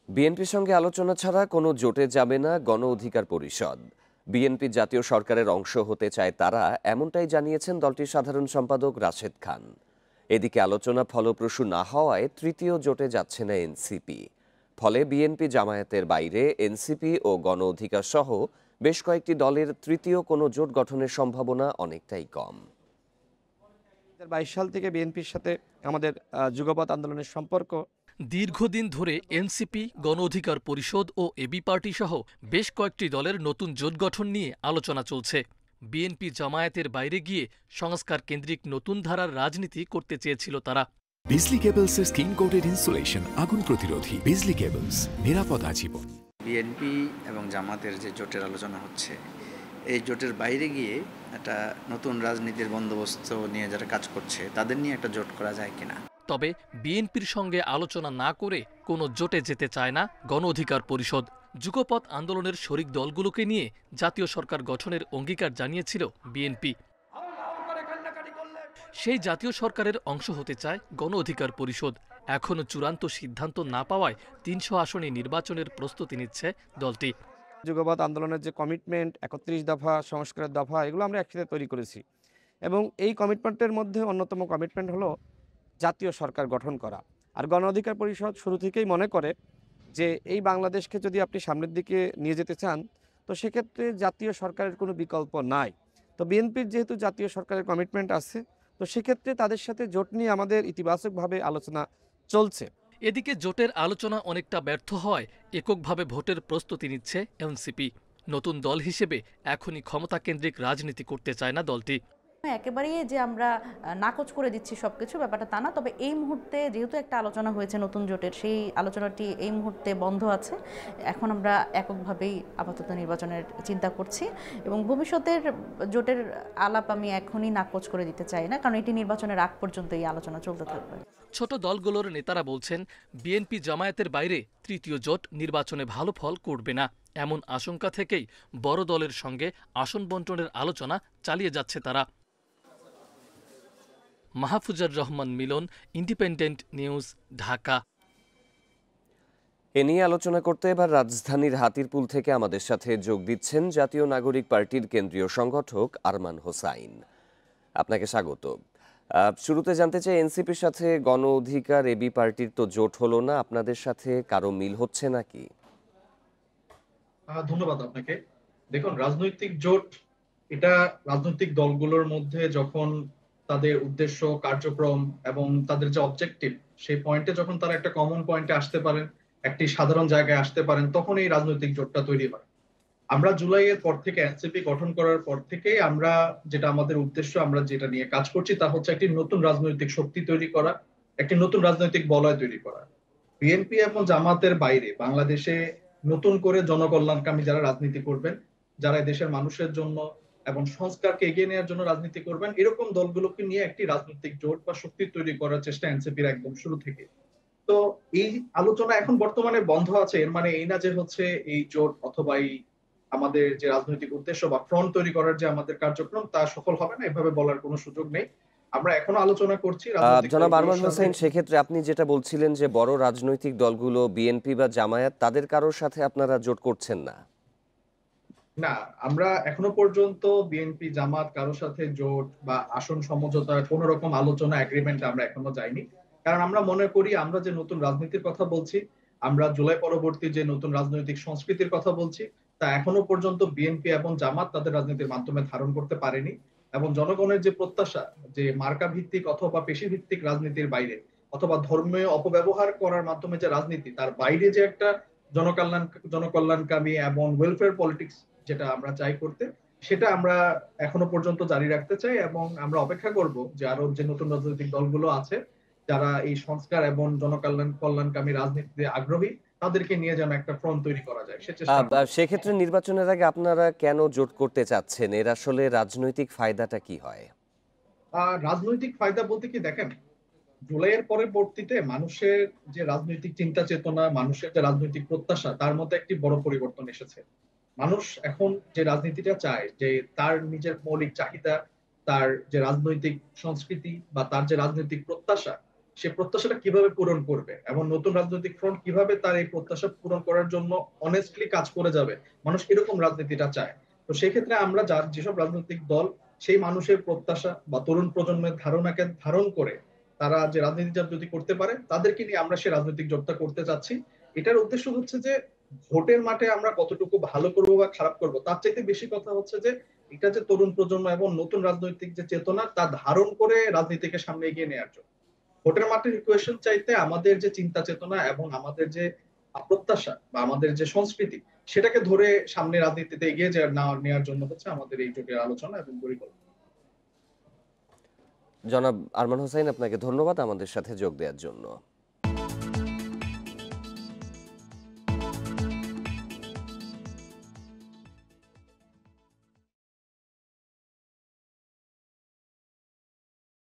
বিএনপির সঙ্গে আলোচনা ছাড়া কোনো জোটে যাবে না গণ অধিকার পরিষদ। বিএনপি জাতীয় সরকারের অংশ হতে চায় তারা, এমনটাই জানিয়েছেন দলটির সাধারণ সম্পাদক রাশেদ খান। এদিকে আলোচনা ফলপ্রসূ না হওয়ায় তৃতীয় জোটে যাচ্ছে না এনসিপি। ফলে বিএনপি জামায়াতের বাইরে এনসিপি ও গণ অধিকার সহ বেশ কয়েকটি দলের তৃতীয় কোনো জোট গঠনের সম্ভাবনা অনেকটাই কম। ২০২২ সাল থেকে বিএনপির সাথে আমাদের যুগপৎ আন্দোলনের সম্পর্ক। দীর্ঘদিন ধরে এনসিপি, গণ অধিকার পরিষদ ও এবি পার্টি সহ বেশ কয়েকটি দলের নতুন জোট গঠন নিয়ে আলোচনা চলছে। বিএনপি জামায়াতের বাইরে গিয়ে সংস্কার কেন্দ্রিক নতুন ধারার রাজনীতি করতে চেয়েছিল তারা। বিজলি কেবলসের স্কিন কোটেড ইনসুলেশন আগুন প্রতিরোধী। বিজলি কেবলস, নিরাপদ আজীবন। বিএনপি এবং জামাতের যে জোটের আলোচনা হচ্ছে, এই জোটের বাইরে গিয়ে একটা নতুন রাজনীতির বন্দোবস্ত নিয়ে যারা কাজ করছে তাদের নিয়ে একটা জোট করা যায় কিনা। তবে বিএনপির সঙ্গে আলোচনা না করে কোনো জোটে যেতে চায় না গণ অধিকার পরিষদ। যুগপৎ আন্দোলনের শরিক দলগুলোকে নিয়ে জাতীয় সরকার গঠনের অঙ্গীকার জানিয়েছিল বিএনপি। সেই জাতীয় সরকারের অংশ হতে চায় গণ অধিকার পরিষদ। এখনও চূড়ান্ত সিদ্ধান্ত না পাওয়ায় ৩০০ আসনে নির্বাচনের প্রস্তুতি নিচ্ছে দলটি। যুগপৎ আন্দোলনের যে কমিটমেন্ট, ৩১ দফা সংস্কারের দফা, এগুলো আমরা একসাথে তৈরি করেছি এবং এই কমিটমেন্টের মধ্যে অন্যতম কমিটমেন্ট হলো জাতীয় সরকার গঠন করা। আর গণ অধিকার পরিষদ শুরু থেকেই মনে করে যে এই বাংলাদেশকে যদি আপনি সামনের দিকে নিয়ে যেতে চান, তো সেক্ষেত্রে জাতীয় সরকারের কোনো বিকল্প নাই। তো বিএনপির যেহেতু জাতীয় সরকারের কমিটমেন্ট আছে, তো সেক্ষেত্রে তাদের সাথে জোট নিয়ে আমাদের ইতিবাচকভাবে আলোচনা চলছে। এদিকে জোটের আলোচনা অনেকটা ব্যর্থ হওয়ায় এককভাবে ভোটের প্রস্তুতি নিচ্ছে এনসিপি। নতুন দল হিসেবে এখনই ক্ষমতাকেন্দ্রিক রাজনীতি করতে চায় না দলটি। একেবারেই যে আমরা নাকচ করে দিচ্ছি সবকিছু, ব্যাপারটা তা না। তবে এই মুহূর্তে যেহেতু একটা আলোচনা হয়েছে নতুন জোটের, সেই আলোচনাটি এই মুহূর্তে বন্ধ আছে। এখন আমরা এককভাবেই আপাতত নির্বাচনের চিন্তা করছি এবং ভবিষ্যতের জোটের আলাপ আমি এখনই নাকচ করে দিতে চাই না, কারণ এটি নির্বাচনের আগ পর্যন্ত এই আলোচনা চলতে থাকবে। ছোট দলগুলোর নেতারা বলছেন, বিএনপি জামায়াতের বাইরে তৃতীয় জোট নির্বাচনে ভালো ফল করবে না। এমন আশঙ্কা থেকেই বড় দলের সঙ্গে আসন বণ্টনের আলোচনা চালিয়ে যাচ্ছে তারা। মাহফুজার রহমান মিলন, ইন্ডিপেন্ডেন্ট নিউজ, ঢাকা। এ নিয়ে আলোচনা করতে এবার রাজধানীর হাতিরপুল থেকে আমাদের সাথে যোগ দিচ্ছেন জাতীয় নাগরিক পার্টির কেন্দ্রীয় সংগঠক আরমান হোসাইন। আপনাকে স্বাগত। শুরুতে জানতে চাই, এনসিপির সাথে গণ অধিকার এবি পার্টির তো জোট হলো না, আপনাদের সাথে কারো মিল হচ্ছে নাকি? ধন্যবাদ আপনাকে। দেখুন, রাজনৈতিক জোট এটা রাজনৈতিক দলগুলোর মধ্যে যখন তাদের উদ্দেশ্য, কার্যক্রম এবং তাদের যে অবজেক্টিভ, সেই পয়েন্টে যখন তারা একটা কমন পয়েন্টে আসতে পারেন, একটি সাধারণ জায়গায় আসতে পারেন, তখন এই রাজনৈতিক জোটটা তৈরি হয়। আমরা জুলাইয়ের পর থেকে, এনসিপি গঠন করার পর থেকে আমরা যেটা আমাদের উদ্দেশ্য, আমরা যেটা নিয়ে কাজ করছি তা হচ্ছে একটি নতুন রাজনৈতিক শক্তি তৈরি করা, একটি নতুন রাজনৈতিক বলয় তৈরি করা। বিএনপি এবং জামাতের বাইরে বাংলাদেশে নতুন করে জনকল্যাণকামী যারা রাজনীতি করবেন, যারা দেশের মানুষের জন্য এবং সংস্কারকে এগিয়ে নেওয়ার জন্য রাজনীতি করবেন, এরকম দলগুলোকে নিয়ে একটি রাজনৈতিক জোট বা শক্তি তৈরি করার চেষ্টা এনসিপির একদম শুরু থেকে। তো এই আলোচনা এখন বর্তমানে বন্ধ আছে, এর মানে এই না যে হচ্ছে এই জোট অথবা এই আমাদের যে রাজনৈতিক উদ্দেশ্য বা ফ্রন্ট তৈরি করার যে আমাদের কার্যক্রম তা সফল হবে না, এভাবে বলার কোনো সুযোগ নেই। আমরা এখনো আলোচনা করছি জনাব আরমান হোসেন, সেক্ষেত্রে আপনি যেটা বলছিলেন যে বড় রাজনৈতিক দলগুলো বিএনপি বা জামায়াত, তাদের কারোর সাথে আপনারা জোট করছেন না? না, আমরা এখনো পর্যন্ত বিএনপি জামাত কারোর সাথে জোট বা আসন সমঝোতা কোন রকম আলোচনা এগ্রিমেন্ট আমরা এখনো যাইনি। কারণ আমরা মনে করি আমরা যে নতুন রাজনীতির কথা বলছি, আমরা জুলাই পরবর্তী যে নতুন রাজনৈতিক সংস্কৃতির কথা বলছি, তা এখনো পর্যন্ত বিএনপি এবং জামাত তাদের রাজনীতির মাধ্যমে ধারণ করতে পারেনি। এবং জনগণের যে প্রত্যাশা যে মার্কা ভিত্তিক অথবা পেশি ভিত্তিক রাজনীতির বাইরে অথবা ধর্মীয় অপব্যবহার করার মাধ্যমে যে রাজনীতি, তার বাইরে যে একটা জনকল্যাণকামী এবং ওয়েলফেয়ার পলিটিক্স যেটা আমরা চাই করতে, সেটা আমরা এখনো পর্যন্ত জারি রাখতে চাই। এবং আমরা অপেক্ষা করব যে আরো যে নতুন রাজনৈতিক দলগুলো আছে যারা এই সংস্কার এবং কল্যাণকামী রাজনীতিতে আগ্রহী, তাদেরকে নিয়ে যেন একটা ফ্রন্ট তৈরি করা যায় সে চেষ্টা। সেক্ষেত্রে নির্বাচনের আগে আপনারা কেন জোট করতে চাচ্ছেন? এর আসলে রাজনৈতিক ফায়দাটা কি হয়? রাজনৈতিক ফায়দা বলতে কি, দেখেন, জুলাইয়ের পরবর্তীতে মানুষের যে রাজনৈতিক চিন্তা চেতনা, মানুষের যে রাজনৈতিক প্রত্যাশা, তার মধ্যে একটি বড় পরিবর্তন এসেছে। মানুষ এখন যে রাজনীতিটা চায়, যে তার নিজের মৌলিক চাহিদা, তার যে রাজনৈতিক সংস্কৃতি বা তার যে রাজনৈতিক প্রত্যাশা, সে প্রত্যাশাটা কিভাবে পূরণ করবে এবং নতুন রাজনৈতিক ফ্রন্ট কিভাবে তার এই প্রত্যাশা পূরণ করার জন্য অনেস্টলি কাজ করে যাবে, মানুষ এরকম রাজনীতিটা চায়। তো সেক্ষেত্রে আমরা যেসব রাজনৈতিক দল সেই মানুষের প্রত্যাশা বা তরুণ প্রজন্মের ধারণাকে ধারণ করে তারা যে রাজনীতিটা যদি করতে পারে, তাদেরকে নিয়ে আমরা সেই রাজনৈতিক জোটটা করতে চাচ্ছি। এটার উদ্দেশ্য হচ্ছে যে ভোটের মাঠে আমরা কতটুকু ভালো করব বা খারাপ করব, তার চাইতে বেশি কথা হচ্ছে যে এটা যে তরুণ প্রজন্ম এবং নতুন রাজনৈতিক যে চেতনা তা ধারণ করে রাজনীতিকে সামনে এগিয়ে নেওয়ার জন্য। ভোটের মাঠের ইকুয়েশন চাইতে আমাদের যে চিন্তা চেতনা এবং আমাদের যে প্রত্যাশা বা আমাদের যে সংস্কৃতি, সেটাকে ধরে সামনে রাজনীতিতে এগিয়ে নেওয়ার জন্য হচ্ছে আমাদের এই জোটের আলোচনা এবং পরিকল্পনা। জনাব আরমান হোসাইন, আপনাকে ধন্যবাদ আমাদের সাথে যোগ দেওয়ার জন্য।